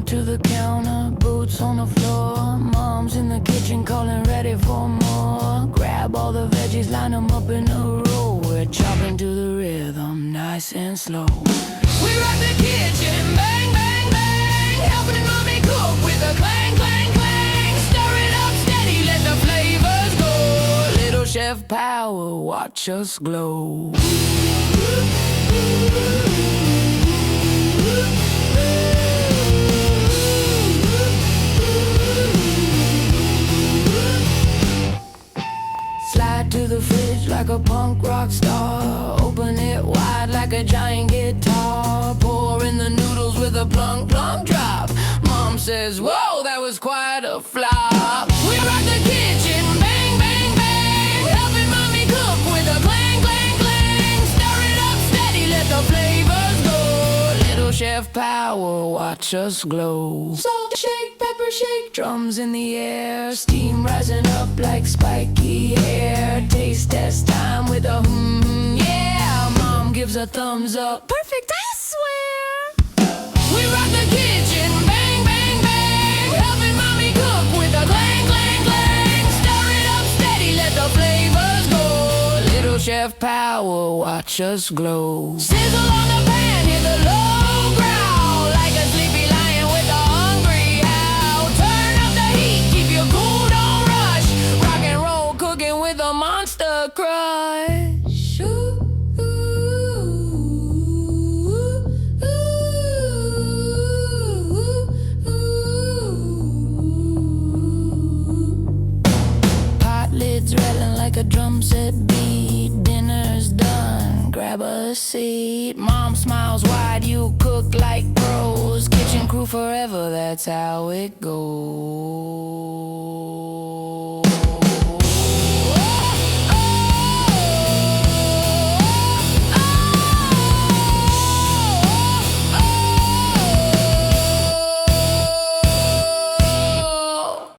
to the counter, boots on the floor. Mom's in the kitchen calling ready for more. Grab all the veggies, line them up in a row. We're chopping to the rhythm, nice and slow. We rock the kitchen, bang, bang, bang, helping mommy cook with a clang, clang, clang. Stir it up steady, let the flavors go. Little chef power, watch us glow. Slide to the fridge like a punk rock star. Open it wide like a giant guitar. Pour in the noodles with a plunk, plunk drop. Mom says, whoa, that was quite a flop. We rock the kitchen, bang, bang, bang, helping mommy cook with a clang, clang, clang. Stir it up steady, let the flavors go. Little chef power, watch us glow. Salt shake, pepper shake, drums in the air. Steam rising up like spiky hair. Taste test time with a yeah. Mom gives a thumbs up. Perfect, I swear. We rock the kitchen, bang, bang, bang, helping mommy cook with a clang, clang, clang. Stir it up steady, let the flavors go. Little chef power, watch us glow. Sizzle on the pan, hear the low growl, like a sleepy lion with a hungry howl. Turn up the heat, keep your cool, don't rush. Rock and roll, cooking with a monster crush. Ooh. Pot lids rattling like a drum set beat. Dinner's done, grab a seat. Mom smiles wide, you cook like pros. Kitchen crew forever, that's how it goes.